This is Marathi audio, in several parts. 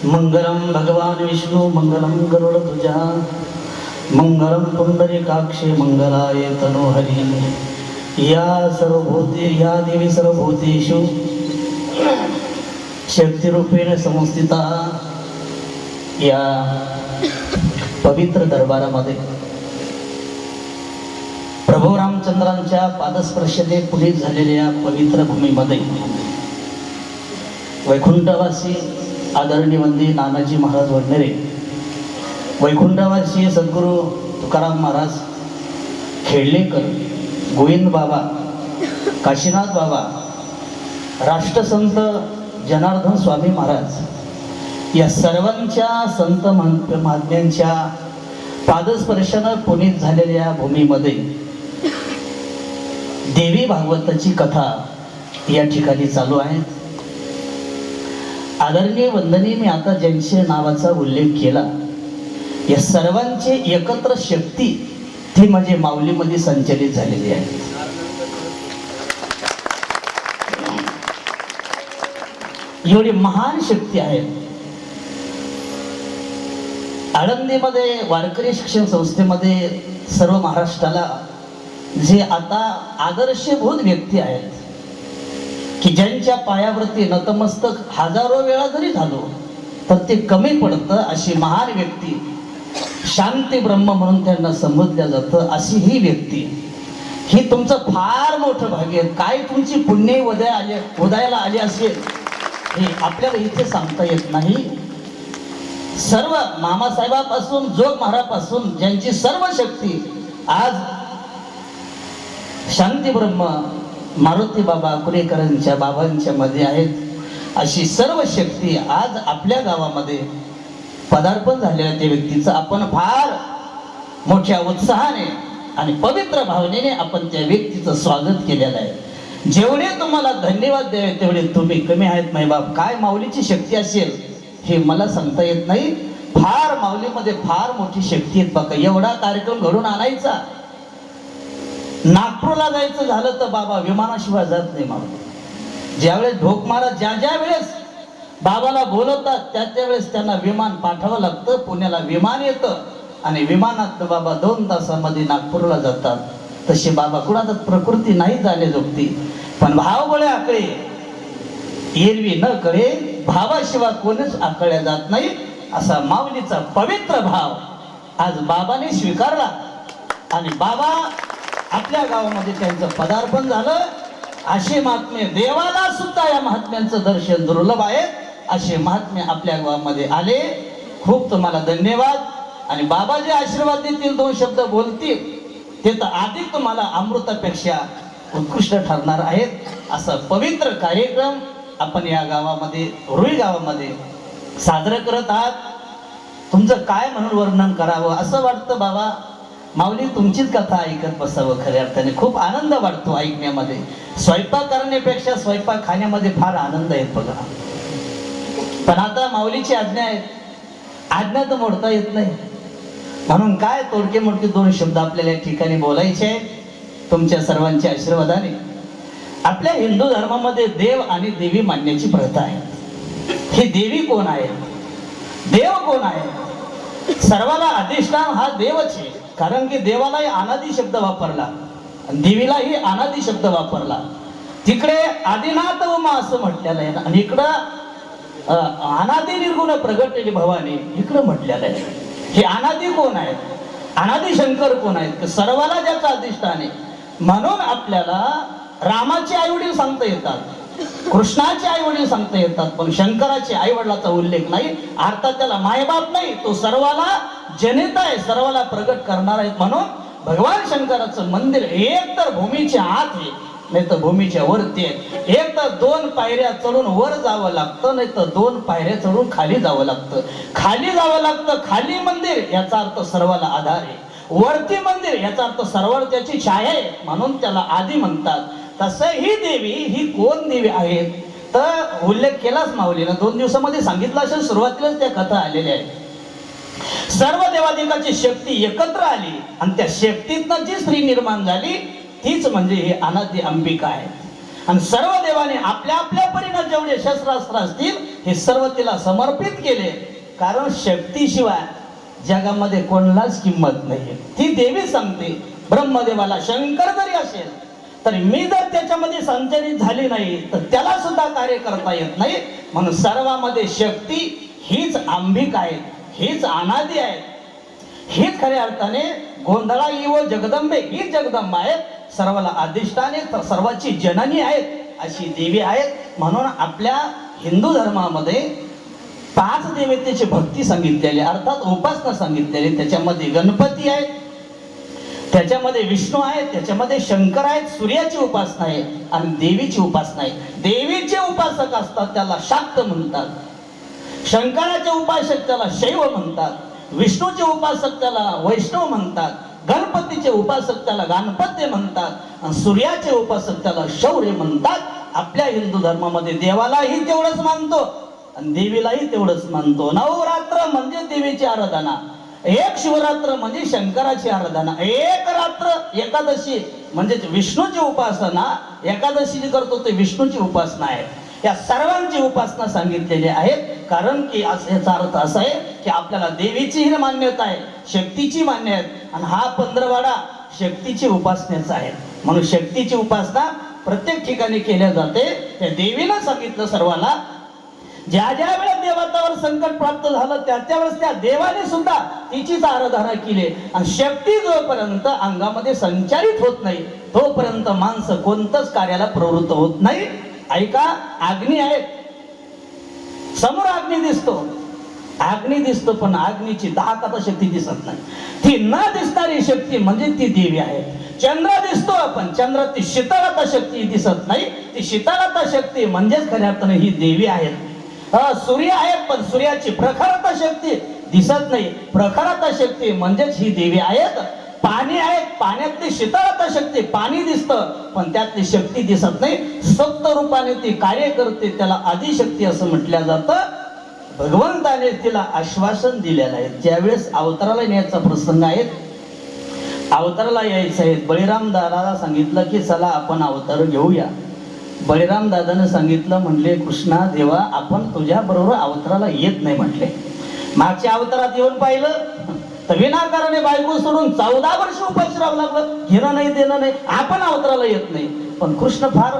मंगलम भगवान विष्णु मंगलम गरुडध्वजा मंगलम पुंडरीकाक्षे मंगलाय तनोहरी। या देवी सर्वभूतेषु शक्तिरूपेण संस्थिता या पवित्र दरबारामध्ये प्रभू रामचंद्रांच्या पादस्पर्शाने पुनीत झालेल्या पवित्र भूमीमध्ये वैकुंठवासी आदरणीय वंदी नानाजी महाराज वडनेरे, वैकुंठवासी सद्गुरू तुकाराम महाराज खेडलेकर, गोविंद बाबा, काशीनाथ बाबा, राष्ट्रसंत जनार्दन स्वामी महाराज या सर्वांच्या संत महात्म्यांच्या पादस्पर्शानं पुनीत झालेल्या भूमीमध्ये देवी भागवताची कथा या ठिकाणी चालू आहे। आदरणीय वंदनीय मी आता ज्यांच्या नावाचा उल्लेख केला या सर्वांची एकत्र शक्ती ती म्हणजे माऊलीमध्ये संचलित झालेली आहे। एवढी महान शक्ती आहे। आळंदीमध्ये वारकरी शिक्षण संस्थेमध्ये सर्व महाराष्ट्राला जे आता आदर्शभूत व्यक्ती आहेत की ज्यांच्या पायावरती नतमस्तक हजारो वेळा जरी झालो तर ते कमी पडतं, अशी महान व्यक्ती शांती ब्रह्म म्हणून त्यांना संबोधल्या जातं। अशी ही व्यक्ती ही तुमचं फार मोठं भाग्य आहे। काय तुमची पुण्य उदयाला आली असेल हे आपल्याला इथे सांगता येत नाही। सर्व मामासाहेबापासून जोग महाराजपासून ज्यांची सर्व शक्ती आज शांती ब्रह्म मारुती बाबा कुरेकरांच्या बाबांच्या मध्ये आहेत, अशी सर्व शक्ती आज आपल्या गावामध्ये पदार्पण झालेल्या त्या व्यक्तीचं आपण फार मोठ्या उत्साहाने आणि पवित्र भावनेने आपण त्या व्यक्तीचं स्वागत केलेलं आहे। जेवढे तुम्हाला धन्यवाद द्यावे तेवढे तुम्ही कमी आहेत मायबाप। काय माऊलीची शक्ती असेल हे मला सांगता येत नाही। फार माऊलीमध्ये फार मोठी शक्ती आहे बघा। एवढा कार्यक्रम घडून आणायचा, नागपूरला जायचं झालं तर बाबा विमानाशिवाय जात नाही माऊली। ज्यावेळेस ढोक महाराज ज्या वेळेस बाबाला बोलवतात त्या वेळेस त्यांना विमान पाठवावं लागतं। पुण्याला विमान येतं आणि विमानात बाबा 2 तासामध्ये नागपूरला जातात। तसे बाबा कुणाला प्रकृती नाही झाले जोगती, पण भाव बळे आकळे एरवी न कळे, भावाशिवाय कोणीच आकळल्या जात नाही। असा माऊलीचा पवित्र भाव आज बाबाने स्वीकारला आणि बाबा आपल्या गावामध्ये त्यांचं पदार्पण झालं। असे महात्मे देवाला सुद्धा या महात्म्यांचं दर्शन दुर्लभ आहे। असे महात्मे आपल्या गावामध्ये आले, खूप तुम्हाला धन्यवाद। आणि बाबा जे आशीर्वाद देतील 2 शब्द बोलतील ते तर अधिक तुम्हाला अमृतापेक्षा उत्कृष्ट ठरणार आहेत। असा पवित्र कार्यक्रम आपण या गावामध्ये रुई गावामध्ये साजरा करत आहात। तुमचं काय म्हणून वर्णन करावं असं वाटतं बाबा। माऊली तुमचीच कथा ऐकत बसावं खऱ्या अर्थाने। खूप आनंद वाटतो ऐकण्यामध्ये। स्वयंपाक करण्यापेक्षा स्वयंपाक खाण्यामध्ये फार आनंद आहे बघा। पण आता माऊलीची आज्ञा आहे, आज्ञा तर मोडता येत नाही, म्हणून काय तोडके मोडके 2 शब्द आपल्याला या ठिकाणी बोलायचे आहेत तुमच्या सर्वांच्या आशीर्वादाने। आपल्या हिंदू धर्मामध्ये देव आणि देवी मानण्याची प्रथा आहे। ही देवी कोण आहे, देव कोण आहे? सर्वाला अधिष्ठान हा देवच आहे, कारण की देवालाही अनादी शब्द वापरला, देवीलाही अनादी शब्द वापरला। तिकडे आदिनाथ उमा असं म्हटलेलं आहे आणि इकडं अनादी निर्गुण प्रगटलेली भवानी इकडं म्हटलेलं आहे। हे अनादी कोण आहेत? अनादी शंकर कोण आहेत? सर्वाला ज्याचं अधिष्ठान आहे। म्हणून आपल्याला रामाचे आई वडील सांगता येतात, कृष्णाचे आई वडील सांगता येतात, पण शंकराचे आई वडिलाचा उल्लेख नाही। अर्थात त्याला मायबाप नाही, तो सर्वाला जनिता आहे, सर्वाला प्रगट करणार आहे। म्हणून भगवान शंकराचं मंदिर एक तर भूमीच्या आत आहे, नाही तर भूमीच्या वरती आहे। एक तर 2 पायऱ्या चढून वर जावं लागतं, नाही तर 2 पायऱ्या चढून खाली जावं लागतं। खाली जावं लागतं, खाली मंदिर याचा अर्थ सर्वाला आधार आहे। वरती मंदिर याचा अर्थ सर्वाला त्याची छाया आहे, म्हणून त्याला आदी म्हणतात। तसं ही देवी ही कोण देवी आहेत तर उल्लेख केलाच माऊलीनं 2 दिवसामध्ये सांगितलं असेल। सुरुवातीलाच त्या कथा आलेल्या आहेत। सर्व देवादिकाची शक्ती एकत्र आली आणि त्या शक्तीतनं जी स्त्री निर्माण झाली तीच म्हणजे ही अनादी अंबिका आहे। आणि सर्व देवाने आपल्या आपल्या परीने जेवढे शस्त्रास्त्र असतील हे सर्व तिला समर्पित केले. कारण शक्तीशिवाय जगामध्ये कोणालाच किंमत नाही. ती देवी सांगते ब्रह्मदेवाला, शंकर जरी असेल तरी मी जर त्याच्यामध्ये संचरित झाली नाही तर त्याला सुद्धा कार्य करता येत नाही. म्हणून सर्वांमध्ये शक्ती हीच अंबिका आहे, हीच अनादी आहे, हीच खऱ्या अर्थाने गोंधळा इव जगदंबे ही जगदंबा आहे. सर्वाला अधिष्ठाने तर सर्वाची जननी आहेत अशी देवी आहेत. म्हणून आपल्या हिंदू धर्मामध्ये 5 देवतेची भक्ती सांगितलेली, अर्थात उपासना सांगितलेली. त्याच्यामध्ये गणपती आहेत, त्याच्यामध्ये विष्णू आहेत, त्याच्यामध्ये शंकर आहेत, सूर्याची उपासना आहे आणि देवीची उपासना आहे. देवीचे उपासक असतात त्याला शाक्त म्हणतात, शंकराचे उपासक त्याला शैव म्हणतात, विष्णूचे उपासक त्याला वैष्णव म्हणतात, गणपतीचे उपासक त्याला गणपत्य म्हणतात आणि सूर्याचे उपासक त्याला शौर्य म्हणतात. आपल्या हिंदू धर्मामध्ये देवालाही तेवढंच मानतो आणि देवीलाही तेवढंच मानतो. नवरात्र म्हणजे देवीची आराधना, एक शिवरात्र म्हणजे शंकराची आराधना, एक रात्र एकादशी म्हणजे विष्णूची उपासना, एकादशी जी करतो ते विष्णूची उपासना आहे. या सर्वांची उपासना सांगितलेली आहे. कारण की याचा अर्थ असा आहे की आपल्याला देवीचीही मान्यता आहे, शक्तीची मान्य आहे आणि हा पंधरवाडा शक्तीची उपासनेचा आहे. म्हणून शक्तीची उपासना प्रत्येक ठिकाणी केल्या जाते. त्या देवीला सांगितलं सर्वांना, ज्या ज्या वेळेस देवतावर संकट प्राप्त झालं त्या वेळेस त्या देवाने सुद्धा तिचीच आराधना केली. आणि शक्ती जोपर्यंत अंगामध्ये संचारित होत नाही तोपर्यंत माणसं कोणतंच कार्याला प्रवृत्त होत नाही. ऐका, अग्नी आहे, समोर अग्नी दिसतो पण अग्नीची दाहकता शक्ती दिसत नाही. ती न दिसणारी शक्ती म्हणजे ती देवी आहे. चंद्र दिसतो पण चंद्रात ती शीतलता शक्ती दिसत नाही. ती शीतलता शक्ती म्हणजेच खऱ्या अर्थाने ही देवी आहे. सूर्य आहे पण सूर्याची प्रखरता शक्ती दिसत नाही, प्रखरता शक्ती म्हणजेच ही देवी आहेत. पाणी आहे, पाण्यातली शीतलता शक्ती, पाणी दिसतं पण त्यातली शक्ती दिसत नाही. सप्त रूपाने ती कार्य करते, त्याला आदिशक्ती असं म्हटलं जातं. भगवंताने तिला आश्वासन दिलेलं आहे. ज्यावेळेस अवताराला येण्याचा प्रसंग आहे, अवताराला यायचं आहे, बळीराम दादाला सांगितलं की चला आपण अवतार घेऊया. बळीराम दादाने सांगितलं, म्हणले कृष्णा देवा आपण तुझ्या बरोबर अवताराला येत नाही म्हटले. मागच्या अवतारात येऊन पाहिलं तर विनाकाराने बायको सोडून 14 वर्ष उपाशी राहावं लागलं, घेणं नाही देणं नाही, आपण अवताराला येत नाही. पण कृष्ण फार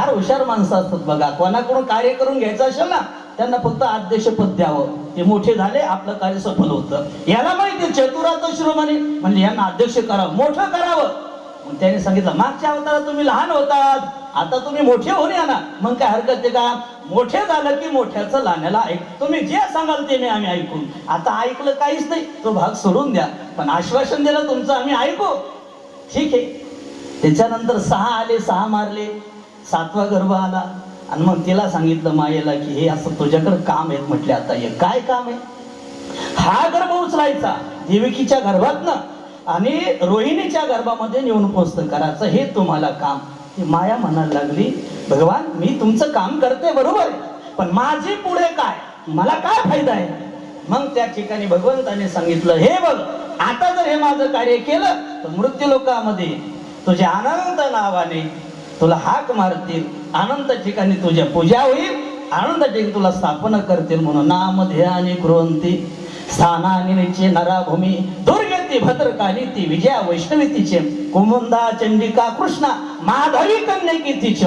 हुशार माणसं असतात बघा. कोणाकडून कार्य करून घ्यायचं असेल ना त्यांना फक्त आद्यशपद द्यावं, ते मोठे झाले आपलं कार्य सफल होतं. याला माहिती चतुरात शिरोमणी म्हणजे यांना अध्यक्ष करावं, मोठं करावं. मग त्याने सांगितलं मागच्या अवतारात तुम्ही लहान होतात, आता तुम्ही मोठे होऊन या ना. मग काय हरकत आहे का? मोठे झालं की मोठ्याचं लहान्याला ऐक, तुम्ही जे सांगाल ते मी आम्ही ऐकू. आता ऐकलं काहीच नाही, तो भाग सोडून द्या, पण आश्वासन दिलं तुमचं आम्ही ऐकू, ठीक आहे. त्याच्यानंतर 6 आले, 6 मारले, 7वा गर्भ आला आणि मग तिला सांगितलं मायेला की हे असं तुझ्याकडे काम आहे. म्हटले आता हे काय काम आहे? हा गर्भ उचलायचा देवकीच्या गर्भातनं आणि रोहिणीच्या गर्भामध्ये नेऊन पोचत करायचं, हे तुम्हाला काम. ती माया म्हणायला लागली, भगवान मी तुमचं काम करते बरोबर आहे, पण माझी पुढे काय, मला काय फायदा आहे? मग त्या ठिकाणी भगवंताने सांगितलं, हे बघ आता जर हे माझं कार्य केलं तर मृत्यू लोकामध्ये तुझ्या अनंत नावाने तुला हाक मारतील, अनंत ठिकाणी तुझ्या पूजा होईल, अनंत ठिकाणी तुला स्थापना करतील. म्हणून नाम ध्यानी कुर्वन्ति स्थानानि निचे नराभूमी दुर्गती भद्रकाली ती विजया वैष्णवी तिचे कुमुंदा चंडिका कृष्णा माधवी कन्या तिच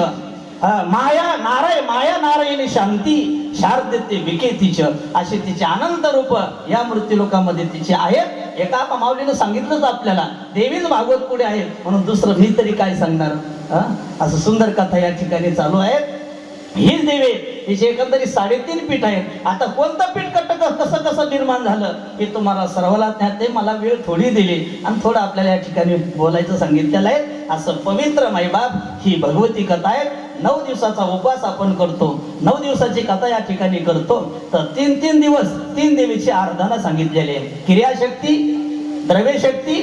माया नारायणी शांती शारदते विकेतीच असे तिचे अनंत रूप या मृत्यूलोकामध्ये तिचे आहेत. एका माऊलीनं सांगितलंच आपल्याला, देवीच भागवत पुढे आहे म्हणून दुसरं मी तरी काय सांगणार. असं सुंदर कथा या ठिकाणी चालू आहे. हीच देवी, तिचे एकंदरीत 3.5 पीठ आहेत. आता कोणतं पीठ कसं निर्माण झालं हे तुम्हाला सर्वाला ज्ञात आहे. मला वेळ थोडी दिली आणि थोडं आपल्याला या ठिकाणी बोलायचं सांगितलेलं आहे. असं पवित्र माईबाप ही भगवती कथा आहे. 9 दिवसाचा उपवास आपण करतो, 9 दिवसाची कथा या ठिकाणी करतो. तर 3 दिवस 3 देवीची आराधना सांगितलेली आहे. क्रियाशक्ती, द्रव्यशक्ती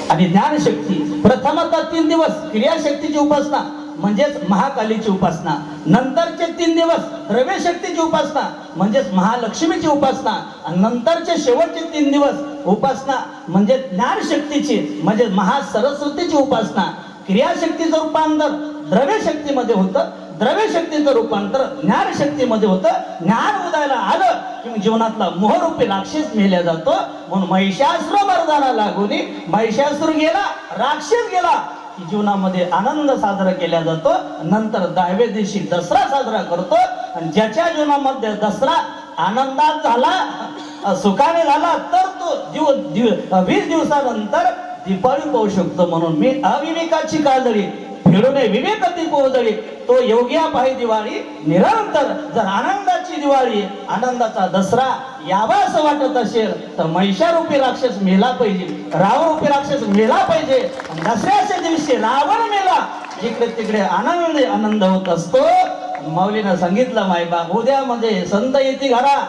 आणि ज्ञानशक्ती. प्रथमतः 3 दिवस क्रियाशक्तीची उपासना म्हणजेच महाकालीची उपासना, नंतरचे 3 दिवस द्रव्यशक्तीची उपासना म्हणजेच महालक्ष्मीची उपासना आणि नंतरचे शेवटचे 3 दिवस उपासना म्हणजे ज्ञानशक्तीची म्हणजे महासरस्वतीची उपासना. क्रियाशक्तीचं रूपांतर द्रव्यशक्तीमध्ये होतं, द्रव्य शक्तीचं रूपांतर ज्ञान शक्तीमध्ये होतं. ज्ञान उदायला आलं की मग जीवनातला मोहरूपी राक्षस मेल्या जातो. म्हणून महिषासुर मर्दाना लागून महिषासुर गेला, राक्षस गेला की जीवनामध्ये आनंद साजरा केला जातो. नंतर 10व्या दिवशी दसरा साजरा करतो. आणि ज्याच्या जीवनामध्ये दसरा आनंदात झाला, सुखाने झाला, तर तो 20 दिवसानंतर दीपावली पाहू शकतो. म्हणून मी अविवेकाची काजळी फिरून विवेकती पोहोचली, तो योग्या पाहि दिवाळी निरंतर. जर आनंदाची दिवाळी, आनंदाचा दसरा यावा असं वाटत असेल तर महिषारूपी राक्षस मेला पाहिजे, रावरूपी राक्षस मेला पाहिजे. दसऱ्याच्या दिवशी रावण मेला, जिकडे तिकडे आनंद होत असतो. माऊलीनं सांगितलं, मायबाप उद्या म्हणजे संत येते घरा,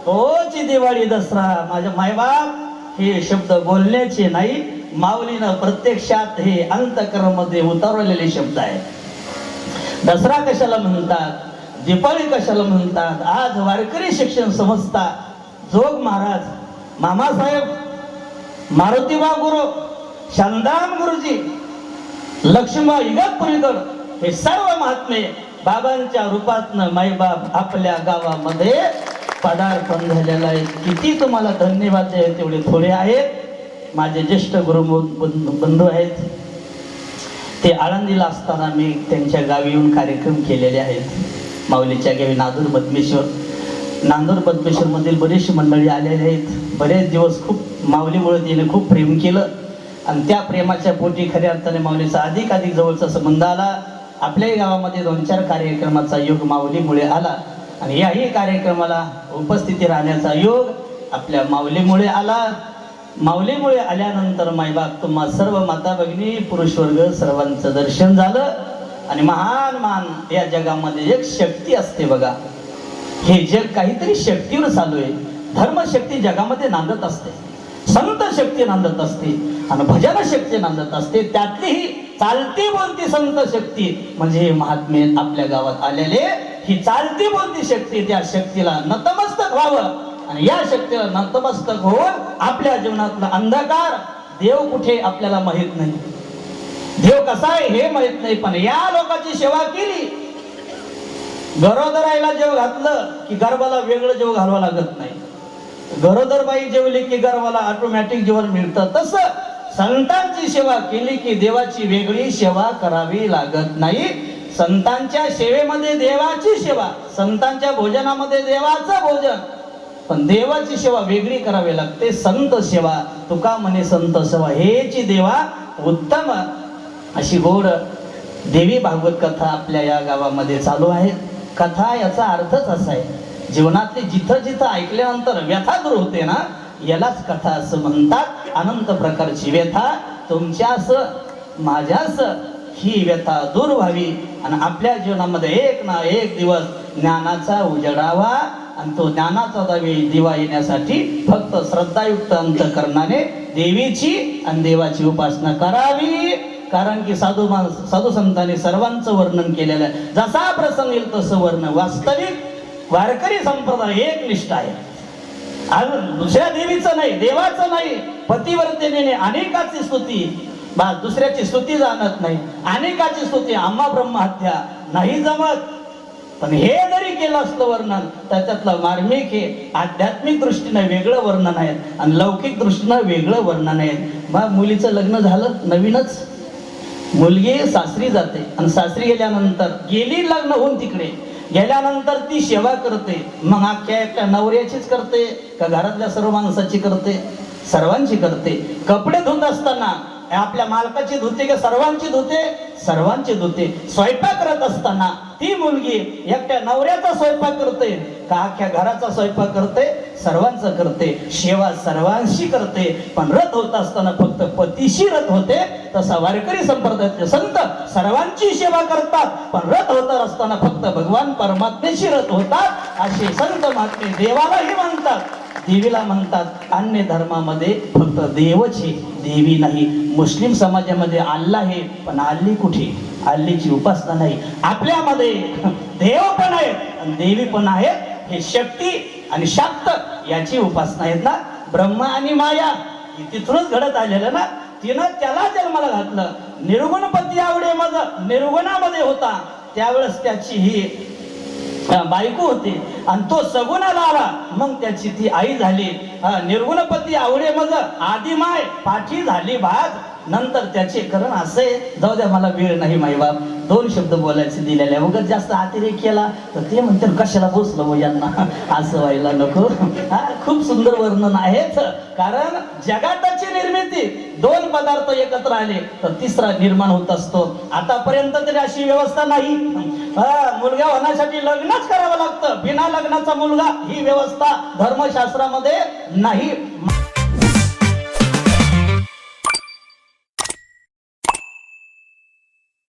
तोची दिवाळी दसरा. माझ्या मायबाप हे शब्द बोलण्याचे नाही, माऊलीनं प्रत्यक्षात हे अंतकरणामध्ये उतरवलेले शब्द आहेत. दसरा कशाला म्हणतात, दीपावली कशाला म्हणतात. आज वारकरी शिक्षण संस्था, जोग महाराज, मामासाहेब, मारुतीबा गुरु, शांताराम गुरुजी, लक्ष्मण इगतपुरीकर हे सर्व महात्मे बाबांच्या रूपातनं माईबाप आपल्या गावामध्ये पदार्पण झालेलं आहे. किती तुम्हाला धन्यवाद आहे तेवढे थोडे आहेत. माझे ज्येष्ठ गुरु बंधू आहेत, ते आळंदीला असताना मी त्यांच्या गावी येऊन कार्यक्रम केलेले आहेत. माऊलीच्या गावी नांदूर बदमेश्वर मधील बरीचशी मंडळी आलेली आहेत. बरेच दिवस खूप माऊलीमुळे तिने खूप प्रेम केलं आणि त्या प्रेमाच्या पोटी खऱ्या अर्थाने माऊलीचा अधिक जवळचा संबंध आला. आपल्याही गावामध्ये 2-4 कार्यक्रमाचा योग माऊलीमुळे आला आणि याही कार्यक्रमाला उपस्थिती राहण्याचा योग आपल्या माऊलीमुळे आला. माऊलीमुळे आल्यानंतर मायबाप तुम्हा सर्व माता भगिनी पुरुष वर्ग सर्वांचं दर्शन झालं. आणि महान या जगामध्ये एक शक्ती असते बघा, हे जग काहीतरी शक्तीवर चालू आहे. धर्मशक्ती जगामध्ये नांदत असते, संत शक्ती नांदत असते आणि भजन शक्ती नांदत असते. त्यातलीही चालती बोलती संत शक्ती म्हणजे हे महात्मे आपल्या गावात आलेले. ही चालती बोलती शक्ती, त्या शक्तीला नतमस्तक व्हावं आणि या शक्तीला नतमस्तक होऊन आपल्या जीवनातला अंधकार, देव कुठे आपल्याला माहित नाही, देव कसा आहे हे माहित नाही, पण या लोकांची सेवा केली. गरोदर आईला जेव घातलं की गर्भाला वेगळं जेव घालवा लागत नाही. गरोदर बाई जेवली की गर्भाला ऑटोमॅटिक जेवण मिळतं. तसं संतांची सेवा केली की देवाची वेगळी सेवा करावी लागत नाही. संतांच्या सेवेमध्ये देवाची सेवा, संतांच्या भोजनामध्ये देवाचं भोजन, पण देवाची सेवा वेगळी करावी लागते. संत सेवा, तुका म्हणे संत सेवा हेची देवा उत्तम. अशी गोड देवी भागवत कथा आपल्या या गावामध्ये चालू आहे. कथा याचा अर्थच असा आहे, जीवनातली जिथं जिथं ऐकल्यानंतर व्यथा दूर होते ना, यालाच कथा असं म्हणतात. अनंत प्रकारची व्यथा तुमच्यास माझ्यास ही व्यथा दूर व्हावी आणि आपल्या जीवनामध्ये एक ना एक दिवस ज्ञानाचा उजडावा आणि तो ज्ञानाचा दिवा येण्यासाठी फक्त श्रद्धायुक्त अंतकरणाने देवीची आणि देवाची उपासना करावी. कारण की साधू संतांनी सर्वांचं वर्णन केलेलं आहे. जसा प्रसंग येईल तसं वर्णन. वास्तविक वारकरी संप्रदाय एक निष्ठ आहे, दुसऱ्या देवीचं नाही, देवाचं नाही. पतिवर्तेने अनेकाची स्तुती, दुसऱ्याची स्तुती जाणत नाही. अनेकाची स्तुती, आम्हा ब्रह्महत्या नाही जमत. पण हे जरी केलं असतं वर्णन, त्याच्यातलं मार्मिक हे आध्यात्मिक दृष्टीनं वेगळं वर्णन आहे आणि लौकिक दृष्टीनं वेगळं वर्णन आहे. मग मुलीचं लग्न झालं, नवीनच मुलगी सासरी जाते आणि सासरी गेल्यानंतर गेली लग्न होऊन तिकडे गेल्यानंतर ती सेवा करते. मग अख्ख्या एकट्या नवऱ्याचीच करते का घरातल्या सर्व माणसाची करते? सर्वांची करते. कपडे धुत असताना आपल्या मालकाची धुते का सर्वांची धुते? सर्वांची धुते. स्वयंपाक करत असताना ती मुलगी एकट्या नवऱ्याचा स्वयंपाक करते का अख्ख्या घराचा स्वयंपाक करते? सर्वांचं करते. सेवा सर्वांशी करते. पण रथ होत असताना फक्त पतीशी रथ होते. तसा वारकरी संप्रदायातले संत सर्वांची सेवा करतात, पण रथ होत असताना फक्त भगवान परमात्मेशी रथ होतात. असे संत महात्मे देवालाही म्हणतात, देवीला म्हणतात. अन्य धर्मामध्ये फक्त देवची, देवी नाही. मुस्लिम समाजामध्ये अल्लाह आहे, पण अल्ली कुठे? अल्लीची उपासना नाही. आपल्यामध्ये देव पण आहेत आणि देवी पण आहेत. हे शक्ती आणि शाक्त याची उपासना आहेत ना. ब्रह्मा आणि माया तिथूनच घडत आलेलं ना. तिनं त्याला जन्माला घातलं. निर्गुणपती आवडे माझा निर्गुणामध्ये होता, त्यावेळेस त्याची ही बायको होती आणि तो सगुणाला आला, मग त्याची ती आई झाली. निर्गुणपती आवडे मज आधी माय पाठी झाली भाग. नंतर त्याचे करण असे, जाऊ द्या मला वेळ नाही माईबाप, 2 शब्द बोलायचे दिलेले, उगाच जास्त अतिरेक केला तर ते म्हणते कशाला बसलो मग यांना, असं व्हायला नको. खूप सुंदर वर्णन आहेच, कारण जगाताची निर्मिती 2 पदार्थ एकत्र आले तर तिसरा निर्माण होत असतो. आतापर्यंत तरी अशी व्यवस्था नाही. मुलगा होण्यासाठी लग्नच करावं लागतं, बिना लग्नाचा मुलगा ही व्यवस्था धर्मशास्त्रामध्ये नाही.